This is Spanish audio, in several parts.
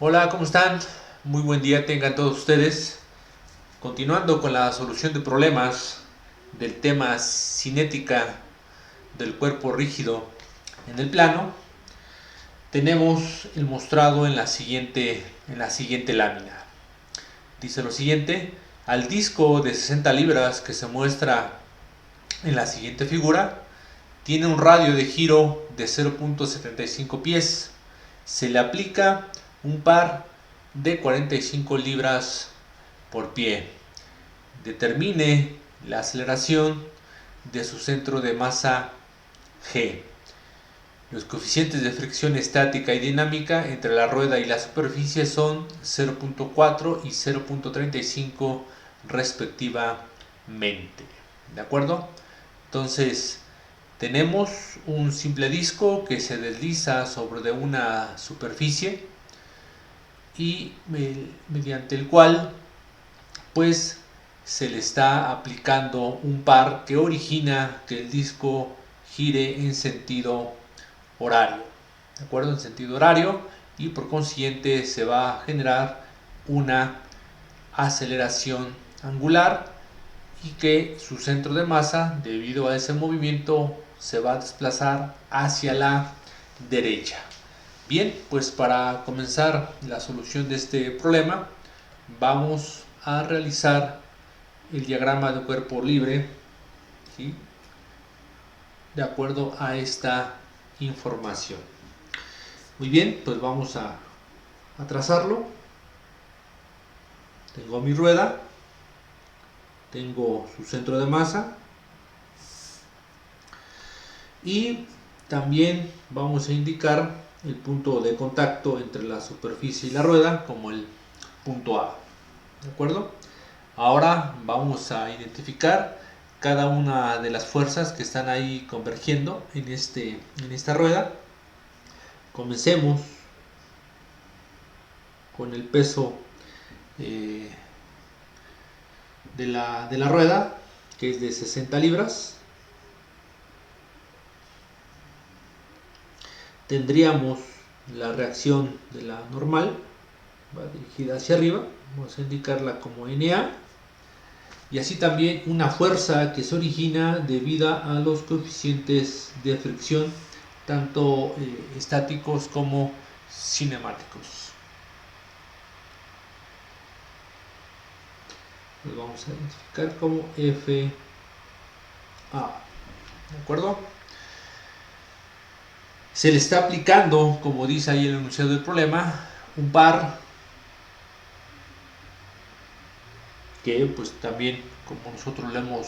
Hola, ¿cómo están? Muy buen día tengan todos ustedes. Continuando con la solución de problemas del tema cinética del cuerpo rígido en el plano, tenemos el mostrado en la siguiente lámina. Dice lo siguiente: al disco de 60 libras que se muestra en la siguiente figura, tiene un radio de giro de 0.75 pies. Se le aplica un par de 45 libras por pie. Determine la aceleración de su centro de masa G. Los coeficientes de fricción estática y dinámica entre la rueda y la superficie son 0.4 y 0.35 respectivamente. ¿De acuerdo? Entonces, tenemos un simple disco que se desliza sobre una superficie y mediante el cual pues se le está aplicando un par que origina que el disco gire en sentido horario, ¿de acuerdo? En sentido horario, y por consiguiente se va a generar una aceleración angular y que su centro de masa, debido a ese movimiento, se va a desplazar hacia la derecha. Bien, pues para comenzar la solución de este problema, vamos a realizar el diagrama de cuerpo libre, ¿sí?, de acuerdo a esta información. Muy bien, pues vamos a trazarlo. Tengo mi rueda, tengo su centro de masa y también vamos a indicar el punto de contacto entre la superficie y la rueda como el punto A. ¿De acuerdo? Ahora vamos a identificar cada una de las fuerzas que están ahí convergiendo en esta rueda. Comencemos con el peso de la rueda, que es de 60 libras. Tendríamos la reacción de la normal, va dirigida hacia arriba, vamos a indicarla como NA, y así también una fuerza que se origina debido a los coeficientes de fricción, tanto estáticos como cinemáticos. Los vamos a identificar como FA. ¿De acuerdo? Se le está aplicando, como dice ahí el enunciado del problema, un par que pues también, como nosotros lo hemos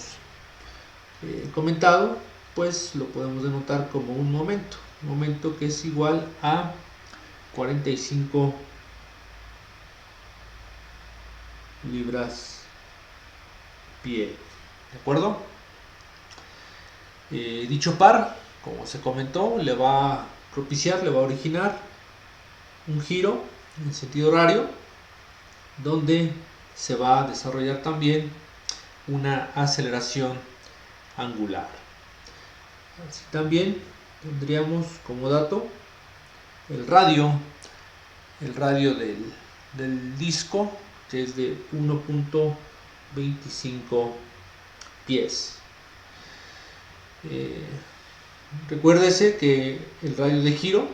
comentado, pues lo podemos denotar como un momento que es igual a 45 libras pie. ¿De acuerdo? Dicho par, como se comentó, le va a propiciar, le va a originar un giro en sentido horario, donde se va a desarrollar también una aceleración angular. Así también tendríamos como dato el radio del disco, que es de 1.25 pies. Recuérdese que el radio de giro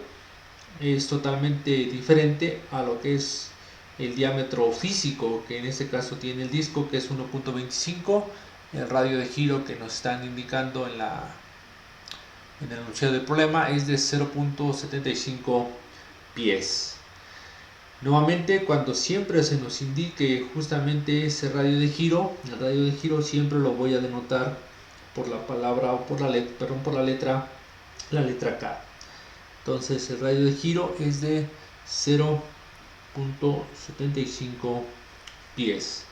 es totalmente diferente a lo que es el diámetro físico que en este caso tiene el disco, que es 1.25. El radio de giro que nos están indicando en el enunciado del problema es de 0.75 pies. Nuevamente, cuando siempre se nos indique justamente ese radio de giro, el radio de giro siempre lo voy a denotar por la palabra o por la letra K. Entonces el radio de giro es de 0.75 pies,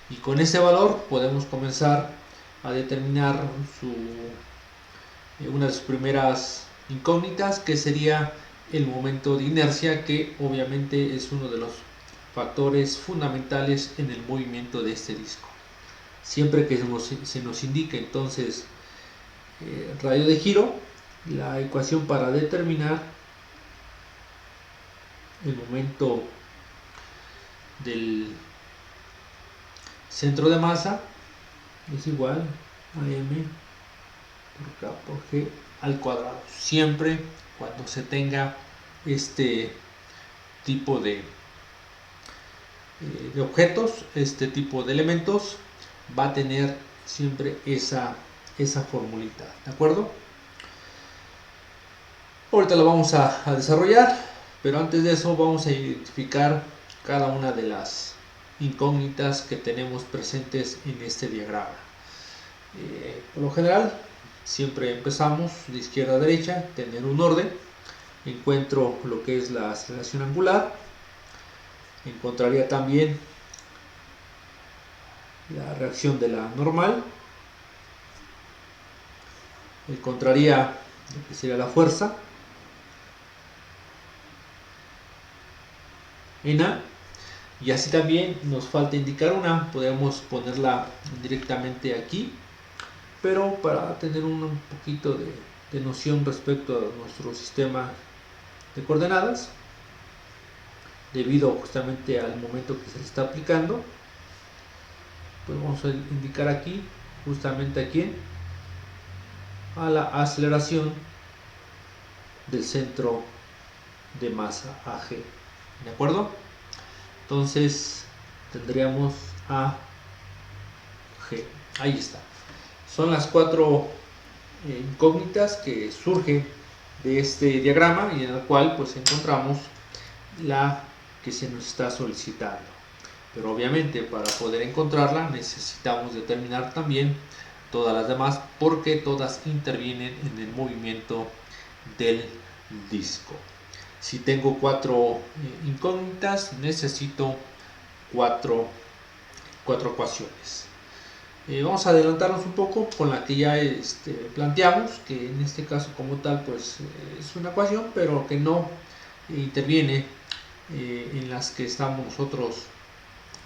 y con ese valor podemos comenzar a determinar una de sus primeras incógnitas, que sería el momento de inercia, que obviamente es uno de los factores fundamentales en el movimiento de este disco. Siempre que se nos indique entonces radio de giro, la ecuación para determinar el momento del centro de masa es igual a m por k por g al cuadrado. Siempre cuando se tenga este tipo de objetos, este tipo de elementos, va a tener siempre esa formulita, ¿de acuerdo? Ahorita lo vamos a desarrollar, pero antes de eso vamos a identificar cada una de las incógnitas que tenemos presentes en este diagrama. Por lo general, siempre empezamos de izquierda a derecha, tener un orden. Encuentro lo que es la aceleración angular, encontraría también la reacción de la normal, encontraría lo que sería la fuerza en A, y así también nos falta indicar una, podemos ponerla directamente aquí, pero para tener un poquito de noción respecto a nuestro sistema de coordenadas, debido justamente al momento que se le está aplicando, pues vamos a indicar aquí, justamente aquí, a la aceleración del centro de masa AG, ¿de acuerdo? Entonces tendríamos A, G, ahí está. Son las cuatro incógnitas que surgen de este diagrama y en el cual pues encontramos la que se nos está solicitando. Pero obviamente para poder encontrarla necesitamos determinar también todas las demás, porque todas intervienen en el movimiento del disco. Si tengo cuatro incógnitas, necesito cuatro ecuaciones. Vamos a adelantarnos un poco con la que ya planteamos, que en este caso como tal pues es una ecuación, pero que no interviene en las que estamos nosotros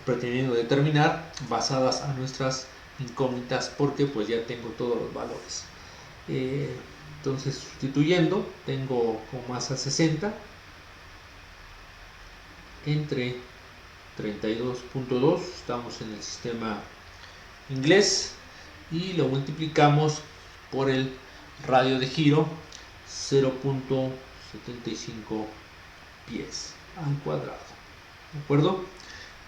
pretendiendo determinar, basadas a nuestras incógnitas, porque pues ya tengo todos los valores. Entonces, sustituyendo, tengo con masa 60 entre 32.2, estamos en el sistema inglés, y lo multiplicamos por el radio de giro, 0.75 pies al cuadrado, ¿de acuerdo?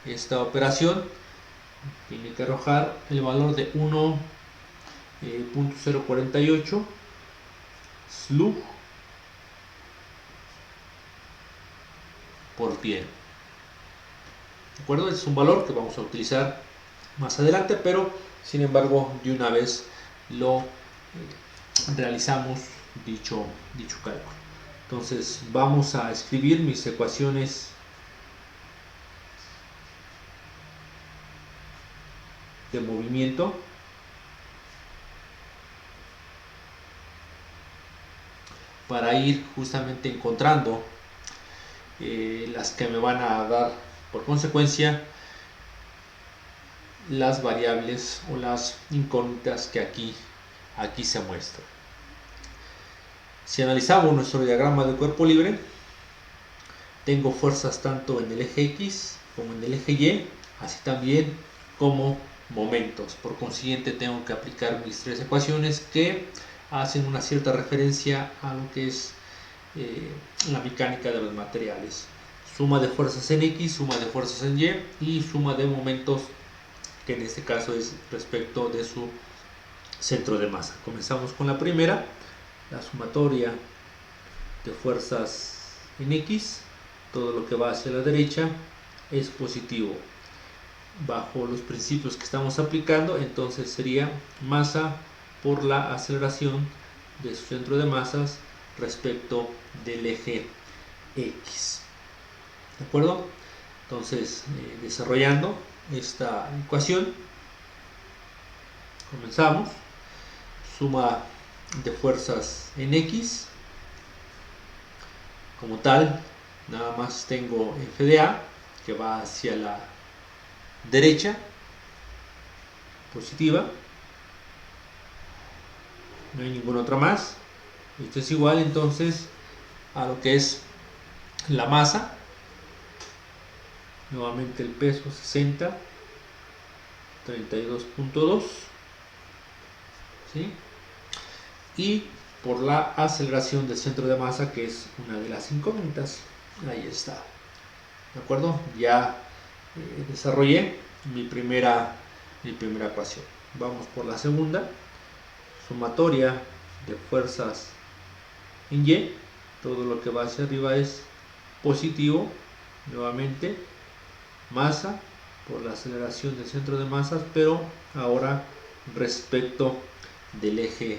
Esta operación tiene que arrojar el valor de 1.048 slug por pie, ¿de acuerdo? Es un valor que vamos a utilizar más adelante, pero sin embargo de una vez lo realizamos dicho cálculo. Entonces vamos a escribir mis ecuaciones de movimiento para ir justamente encontrando las que me van a dar por consecuencia las variables o las incógnitas que aquí se muestran. Si analizamos nuestro diagrama de cuerpo libre, tengo fuerzas tanto en el eje X como en el eje Y, así también como momentos. Por consiguiente tengo que aplicar mis tres ecuaciones que hacen una cierta referencia a lo que es la mecánica de los materiales. Suma de fuerzas en X, suma de fuerzas en Y y suma de momentos, que en este caso es respecto de su centro de masa. Comenzamos con la primera, la sumatoria de fuerzas en X, todo lo que va hacia la derecha es positivo. Bajo los principios que estamos aplicando, entonces sería masa por la aceleración de su centro de masas respecto del eje X, ¿de acuerdo? Entonces, desarrollando esta ecuación, comenzamos. Suma de fuerzas en X, como tal, nada más tengo F de A, que va hacia la derecha, positiva, no hay ninguna otra más. Esto es igual entonces a lo que es la masa nuevamente el peso 60, 32.2, ¿sí? Y por la aceleración del centro de masa, que es una de las incógnitas. Ahí está, ¿de acuerdo? Ya desarrollé mi primera ecuación. Vamos por la segunda. Sumatoria de fuerzas en Y, todo lo que va hacia arriba es positivo, nuevamente masa por la aceleración del centro de masas, pero ahora respecto del eje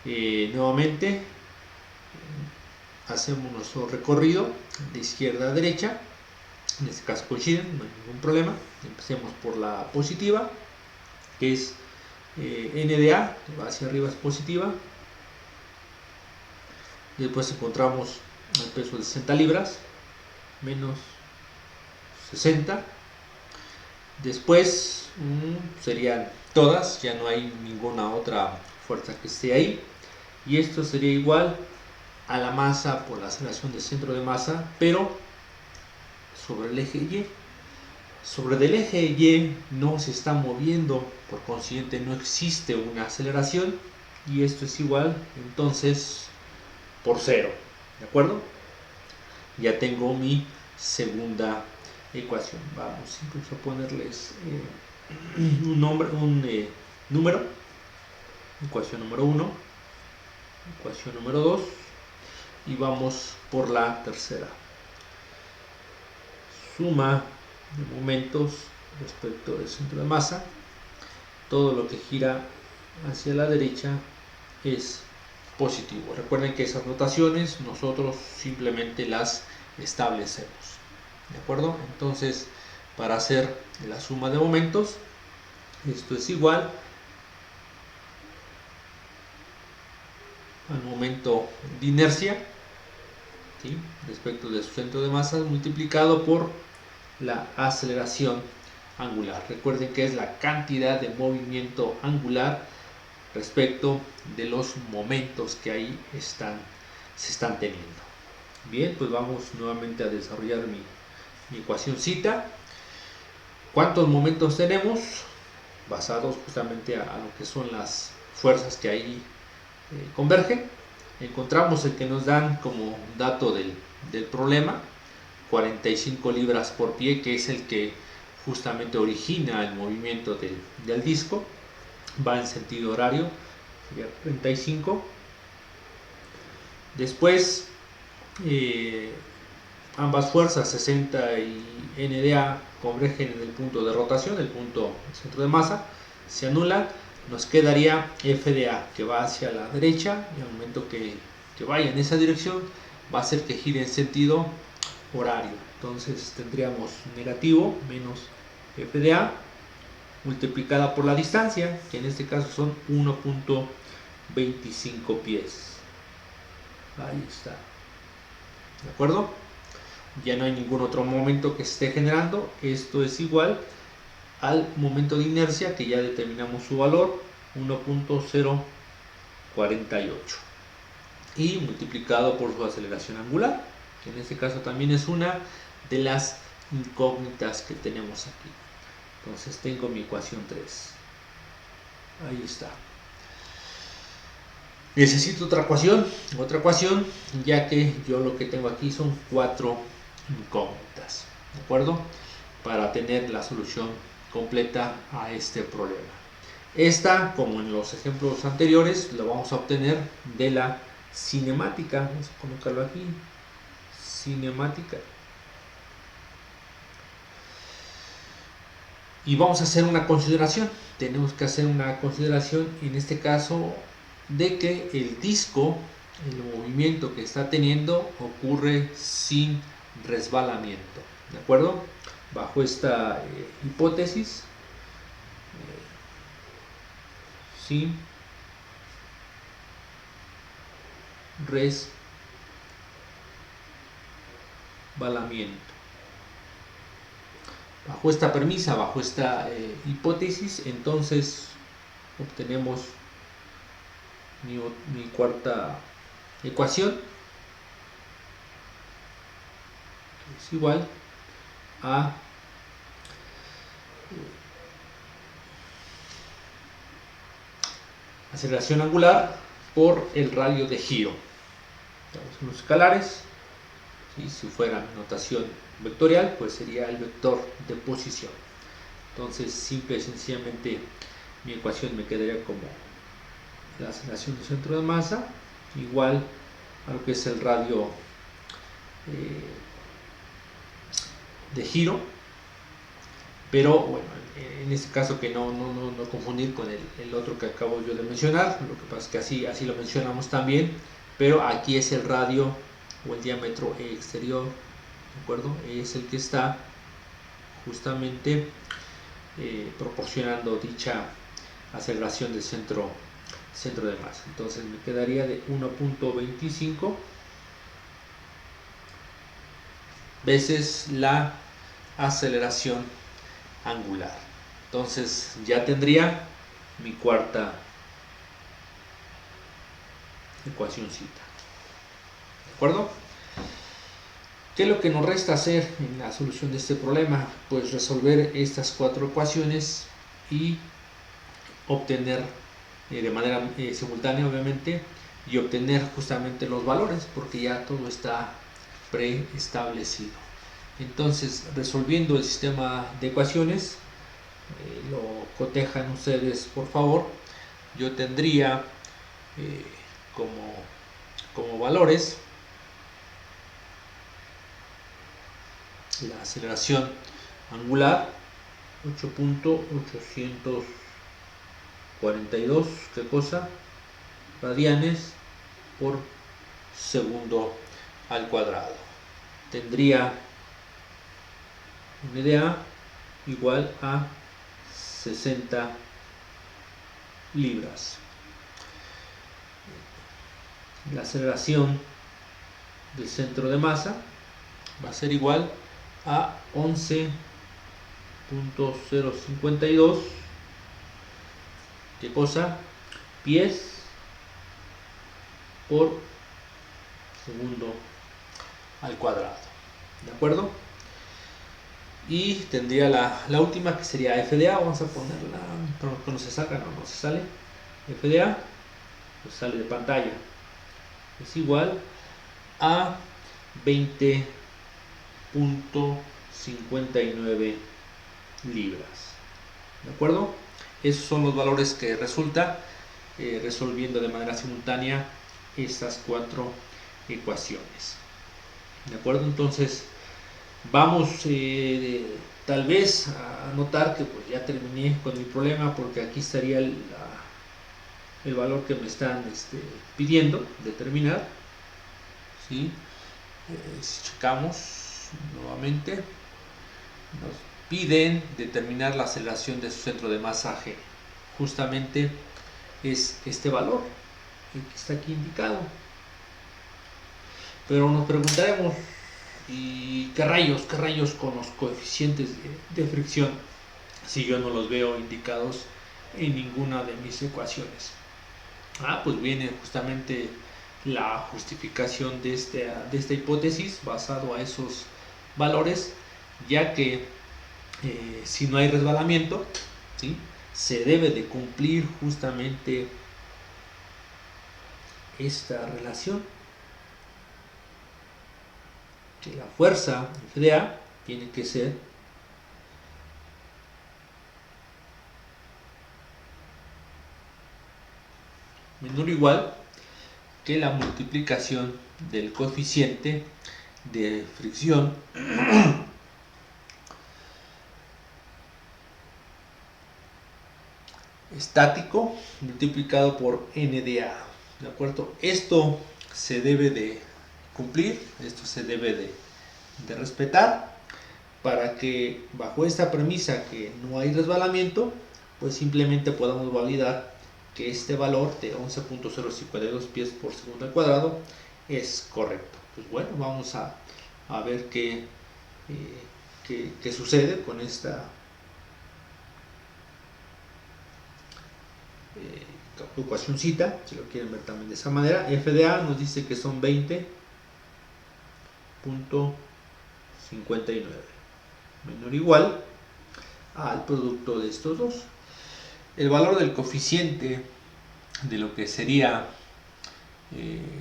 Y. Nuevamente hacemos nuestro recorrido de izquierda a derecha, en este caso coinciden, no hay ningún problema. Empecemos por la positiva, que es NDA, que va hacia arriba es positiva. Y después encontramos el peso de 60 libras, menos 60. Después serían todas, ya no hay ninguna otra fuerza que esté ahí. Y esto sería igual a la masa por la aceleración del centro de masa, pero sobre el eje Y. Sobre el eje Y no se está moviendo, por consiguiente no existe una aceleración, y esto es igual entonces por 0, ¿de acuerdo? Ya tengo mi segunda ecuación. Vamos incluso a ponerles un número. Ecuación número 1, ecuación número 2, y vamos por la tercera. Suma de momentos respecto del centro de masa. Todo lo que gira hacia la derecha es positivo. Recuerden que esas notaciones nosotros simplemente las establecemos, ¿de acuerdo? Entonces, para hacer la suma de momentos, esto es igual al momento de inercia, ¿sí?, respecto de su centro de masa, multiplicado por la aceleración angular. Recuerden que es la cantidad de movimiento angular respecto de los momentos que ahí se están teniendo. Bien, pues vamos nuevamente a desarrollar mi ecuacióncita. ¿Cuántos momentos tenemos? Basados justamente a lo que son las fuerzas que ahí convergen. Encontramos el que nos dan como dato del problema, 45 libras por pie, que es el que justamente origina el movimiento del disco. Va en sentido horario, sería 35. Después ambas fuerzas 60 y NDA convergen en el punto de rotación, el punto centro de masa, se anulan, nos quedaría FDA, que va hacia la derecha, y al momento que vaya en esa dirección va a hacer que gire en sentido horario. Entonces tendríamos negativo menos FDA multiplicada por la distancia, que en este caso son 1.25 pies. Ahí está, ¿de acuerdo? Ya no hay ningún otro momento que se esté generando. Esto es igual al momento de inercia, que ya determinamos su valor, 1.048, y multiplicado por su aceleración angular, que en este caso también es una de las incógnitas que tenemos aquí. Entonces tengo mi ecuación 3. Ahí está. Necesito otra ecuación, ya que yo lo que tengo aquí son 4 incógnitas, ¿de acuerdo? Para tener la solución completa a este problema. Esta, como en los ejemplos anteriores, lo vamos a obtener de la cinemática. Vamos a colocarlo aquí, cinemática. Y vamos a hacer una consideración. Tenemos que hacer una consideración en este caso de que el disco, el movimiento que está teniendo, ocurre sin resbalamiento, ¿de acuerdo? Bajo esta hipótesis, sin resbalamiento. Bajo esta premisa, bajo esta hipótesis, entonces obtenemos mi cuarta ecuación, es igual a aceleración angular por el radio de giro. Son los escalares. ¿Sí? Si fuera notación vectorial, pues sería el vector de posición. Entonces, simple y sencillamente, mi ecuación me quedaría como la aceleración del centro de masa igual a lo que es el radio de giro, pero bueno, en este caso que no confundir con el otro que acabo yo de mencionar. Lo que pasa es que así lo mencionamos también, pero aquí es el radio o el diámetro exterior, ¿de acuerdo? Es el que está justamente proporcionando dicha aceleración del centro de masa. Entonces me quedaría de 1.25 veces la aceleración angular. Entonces ya tendría mi cuarta ecuacióncita. ¿De acuerdo? ¿Qué es lo que nos resta hacer en la solución de este problema? Pues resolver estas cuatro ecuaciones y obtener de manera simultánea, obviamente, y obtener justamente los valores, porque ya todo está preestablecido. Entonces, resolviendo el sistema de ecuaciones, lo cotejan ustedes por favor. Yo tendría como valores la aceleración angular 8.842 ¿qué cosa? Radianes por segundo al cuadrado. Tendría un EDA igual a 60 libras. La aceleración del centro de masa va a ser igual a 11.052 ¿qué cosa? Pies por segundo al cuadrado. ¿De acuerdo? Y tendría la última, que sería FDA. Vamos a ponerla, pero no se saca, no se sale. FDA, pues sale de pantalla. Es igual a 20.59 libras. ¿De acuerdo? Esos son los valores que resulta resolviendo de manera simultánea estas cuatro ecuaciones. ¿De acuerdo? Entonces vamos tal vez a notar que pues ya terminé con mi problema, porque aquí estaría el valor que me están pidiendo determinar. ¿Sí? Si checamos nuevamente, nos piden determinar la aceleración de su centro de masa G. Justamente es este valor que está aquí indicado. Pero nos preguntaremos, ¿y qué rayos con los coeficientes de fricción si yo no los veo indicados en ninguna de mis ecuaciones? Pues viene justamente la justificación de esta hipótesis basado a esos valores, ya que si no hay resbalamiento, ¿sí?, se debe de cumplir justamente esta relación, que la fuerza FDA tiene que ser menor o igual que la multiplicación del coeficiente de fricción estático multiplicado por NDA. ¿De acuerdo? Esto se debe de cumplir, esto se debe de respetar, para que bajo esta premisa que no hay resbalamiento, pues simplemente podamos validar que este valor de 11.052 pies por segundo al cuadrado es correcto. Pues bueno, vamos a ver qué sucede con esta ecuacióncita, si lo quieren ver también de esa manera. FDA nos dice que son 20.59 menor o igual al producto de estos dos. El valor del coeficiente de lo que sería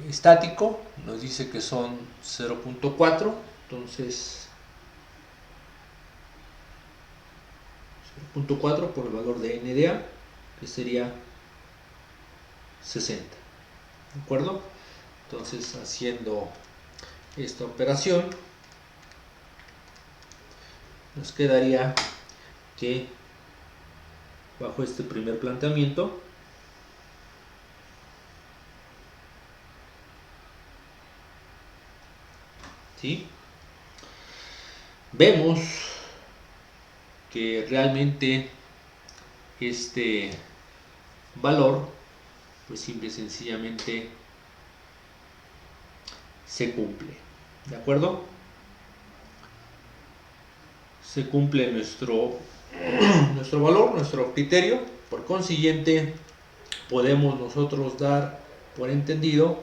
estático nos dice que son 0.4, entonces 0.4 por el valor de NDA, que sería 60, ¿de acuerdo? Entonces, haciendo esta operación, nos quedaría que bajo este primer planteamiento ¿sí? Vemos que realmente este valor pues simple y sencillamente se cumple, ¿de acuerdo? Se cumple nuestro valor, nuestro criterio. Por consiguiente, podemos nosotros dar por entendido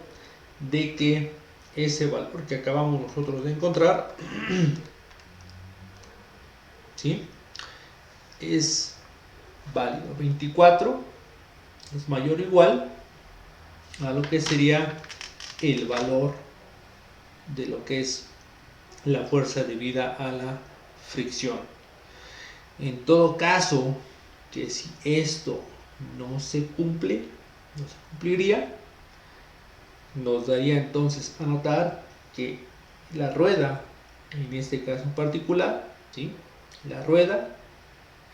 de que ese valor que acabamos nosotros de encontrar ¿sí? es válido. 24 es mayor o igual a lo que sería el valor de lo que es la fuerza debida a la fricción. En todo caso, que si esto no se cumple, no se cumpliría, nos daría entonces a notar que la rueda, en este caso en particular, ¿sí? La rueda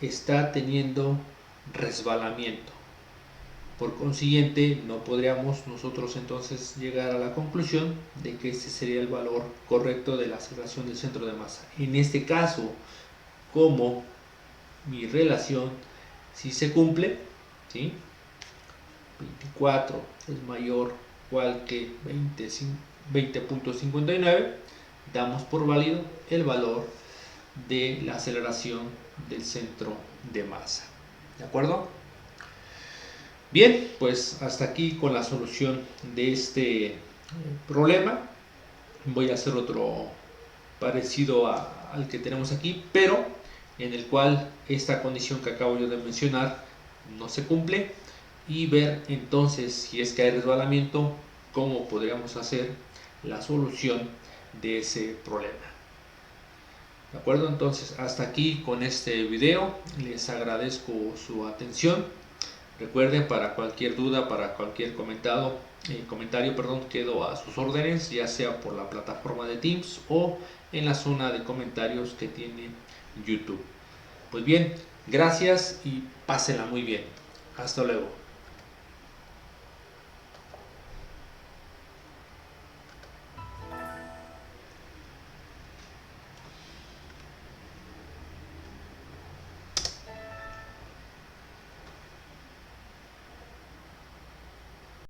está teniendo resbalamiento. Por consiguiente, no podríamos nosotros entonces llegar a la conclusión de que este sería el valor correcto de la aceleración del centro de masa. En este caso, como mi relación si se cumple, ¿sí? 24 es mayor o igual que 20.59, damos por válido el valor de la aceleración del centro de masa. ¿De acuerdo? Bien, pues hasta aquí con la solución de este problema. Voy a hacer otro parecido al que tenemos aquí, pero en el cual esta condición que acabo yo de mencionar no se cumple, y ver entonces si es que hay resbalamiento, cómo podríamos hacer la solución de ese problema. ¿De acuerdo? Entonces hasta aquí con este video, les agradezco su atención. Recuerden, para cualquier duda, para cualquier comentario, quedo a sus órdenes, ya sea por la plataforma de Teams o en la zona de comentarios que tiene YouTube. Pues bien, gracias y pásenla muy bien. Hasta luego.